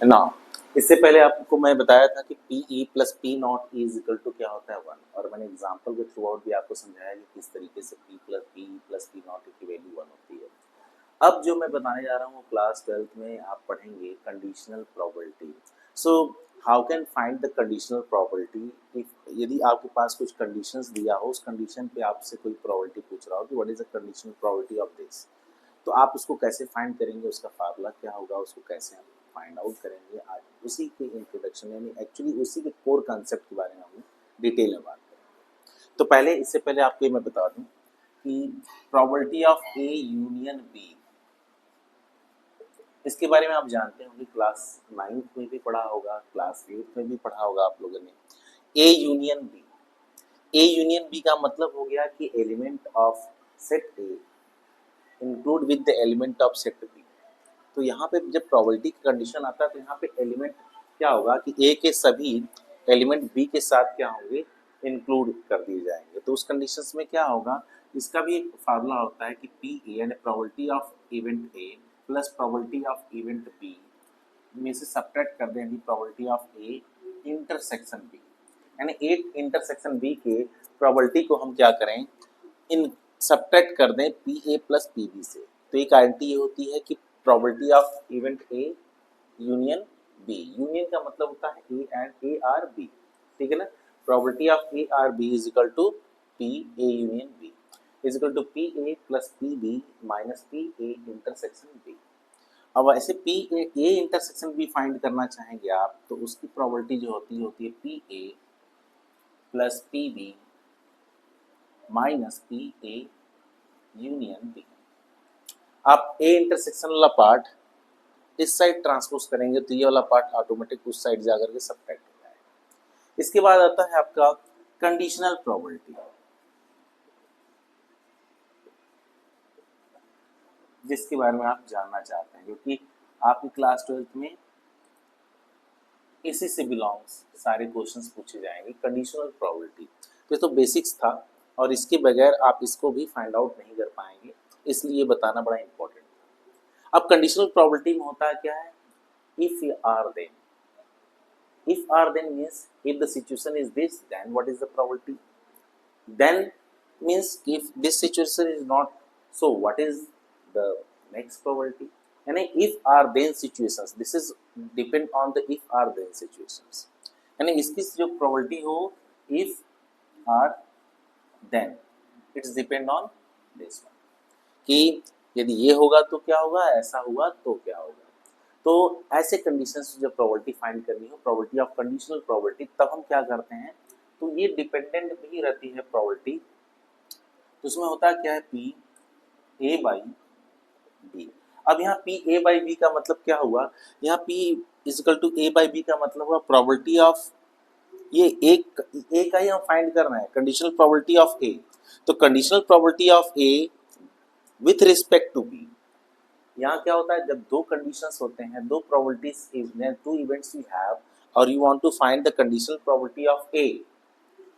ना। इससे पहले आपको मैं बताया था कि P E plus P not E is equal to क्या होता है 1, और मैंने एग्जाम्पल के थ्रू आउट भी आपको समझाया कि किस तरीके से पी नॉट की वैल्यू 1 होती है। अब जो मैं बताने जा रहा हूँ क्लास 12th में आप पढ़ेंगे conditional probability. So how can find the conditional probability if, यदि आपके पास कुछ कंडीशंस दिया हो, उस कंडीशन पे आपसे कोई प्रोबेबिलिटी पूछ रहा हो कि what is the conditional probability of this, तो आप उसको कैसे फाइंड करेंगे, उसका फार्मूला क्या होगा, उसको कैसे हम फाइंड आउट करेंगे। आज उसी के इंट्रोडक्शन यानी एक्चुअली उसी के कोर कॉन्सेप्ट के बारे में हम डिटेल में बात करेंगे। तो पहले इससे पहले आपको ये मैं बता दूं कि probability of A union B, इसके बारे में आप जानते होंगे, क्लास 9th में भी पढ़ा होगा, क्लास 8th में भी पढ़ा होगा आप लोगों ने। A union B, A union B का मतलब हो गया कि element of set A include with the element of set B. तो यहाँ पे जब प्रोबेबिलिटी की कंडीशन आता है तो यहाँ पे एलिमेंट क्या होगा कि ए के सभी एलिमेंट बी के साथ क्या होंगे, इंक्लूड कर दिए जाएंगे। तो उस कंडीशंस में क्या होगा, इसका भी एक फार्मूला होता है कि पी ए यानी probability of event A plus probability of event B में से सब्ट्रैक्ट कर दें probability of A intersection B, यानी ए इंटरसेक्शन बी के प्रोबेबिलिटी को हम क्या करें, इन सब्ट्रैक्ट कर दें P A plus P B से। तो एक आइडेंटिटी ये होती है कि probability of event A union B, union का मतलब होता है A and A or B, ठीक है ना। Probability of A or B is equal to P A union B is equal to P A plus P B minus P A intersection B. अब ऐसे P A intersection B find करना चाहेंगे आप, तो उसकी प्रोबेबिलिटी जो होती है P A plus P B minus P A union B. आप ए इंटरसेक्शन वाला पार्ट इस साइड ट्रांसपोज करेंगे तो ये वाला पार्ट ऑटोमेटिक उस साइड जाकर के सब्ट्रैक्ट हो जाएगा। इसके बाद आता है आपका कंडीशनल प्रोबेबिलिटी, जिसके बारे में आप जानना चाहते हैं, क्योंकि आपकी क्लास 12th में इसी से बिलोंग्स सारे क्वेश्चंस पूछे जाएंगे। कंडीशनल प्रोबेबिलिटी तो ये तो बेसिक्स था, और इसके बगैर आप इसको भी फाइंड आउट नहीं कर पाएंगे, इसलिए बताना बड़ा इंपॉर्टेंट था। अब कंडीशनल प्रोबेबिलिटी में होता क्या है, if or then, if or then means if the situation is this, then what is the probability, then means if this situation is not, so what is the next probability, यानी if or then situations, this is depend on the if or then situations, यानी इसकी जो probability हो if or then, it's depend on this one, कि यदि ये होगा तो क्या होगा, ऐसा हुआ तो क्या होगा। तो ऐसे कंडीशंस जब प्रोबेबिलिटी फाइंड करनी हो, प्रोबेबिलिटी ऑफ कंडीशनल प्रोबेबिलिटी, तब हम क्या करते हैं, तो ये डिपेंडेंट भी रहती है प्रोबेबिलिटी। तो उसमें होता क्या है, पी ए बाई बी। अब यहाँ पी ए बाई बी का मतलब क्या हुआ, यहाँ P is equal to A by B का मतलब हुआ प्रोबेबिलिटी ऑफ ये एक ए का ही हम फाइंड करना है, कंडीशनल प्रोबेबिलिटी ऑफ ए। तो conditional probability of A with respect to B, यहाँ क्या होता है, जब दो कंडीशंस होते हैं, दो probabilities, two events you have, और you want to find the conditional probability of A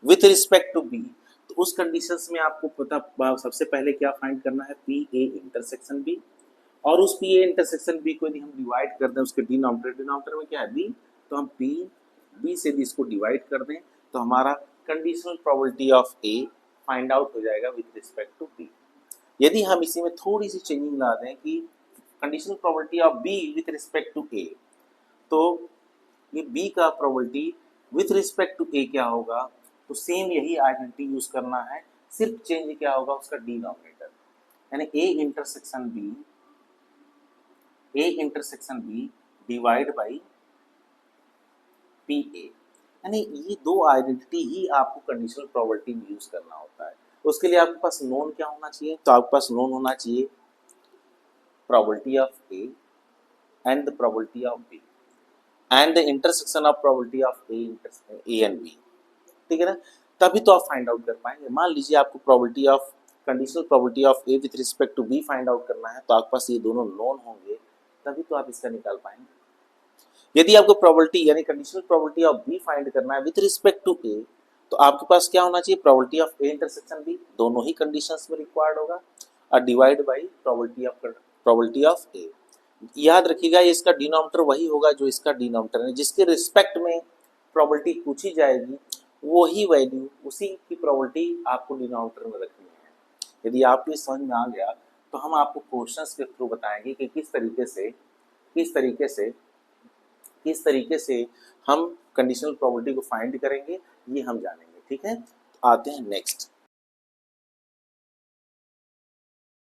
with respect to B, तो उस कंडीशंस में आपको पता सबसे पहले क्या फाइंड करना है, पी ए इंटरसेक्शन बी, और उस पी ए इंटरसेक्शन बी को यदि हम डिवाइड कर दें उसके डिनोमिनेटर में क्या है बी, तो हम पी बी से भी इसको डिवाइड कर दें तो हमारा conditional probability of A find out हो जाएगा विथ रिस्पेक्ट टू बी। यदि हम इसी में थोड़ी सी चेंजिंग ला दें कि conditional probability of B with respect to A, तो ये बी का probability with respect to A क्या होगा, तो सेम यही आइडेंटिटी यूज करना है, सिर्फ चेंज क्या होगा उसका डिनोमिनेटर, यानी A intersection B divide by P A, यानी ये दो आइडेंटिटी ही आपको कंडीशनल प्रोबेबिलिटी में यूज करना होता है। उसके लिए आपके पास नोन क्या होना चाहिए, तो आपके पास नोन होना चाहिए probability of A and the probability of B and the intersection of probability of A and B, ठीक है ना, तभी तो आप फाइंड आउट कर पाएंगे। मान लीजिए आपको probability of conditional probability of A with respect to B find out करना है, तो आपके पास ये दोनों नोन होंगे, तभी तो आप इसका निकाल पाएंगे। यदि आपको प्रोबेबिलिटी यानी conditional probability of B find करना है विथ रिस्पेक्ट टू A, तो आपके पास क्या होना चाहिए, probability of A intersection B, दोनों ही कंडीशंस में रिक्वायर्ड होगा, और divide by probability of A। याद रखिएगा इसका डिनोमिनेटर वही होगा जो इसका डिनोमिनेटर है, जिसके रिस्पेक्ट में प्रोबेबिलिटी पूछी जाएगी वही वैल्यू, उसी की प्रोबेबिलिटी आपको डिनोमिनेटर में रखनी है। यदि आपको ये समझ में आ गया तो हम आपको क्वेश्चंस के थ्रू बताएंगे कि किस तरीके से हम कंडीशनल प्रोबेबिलिटी को फाइंड करेंगे, ये हम जानेंगे। ठीक है, आते हैं नेक्स्ट।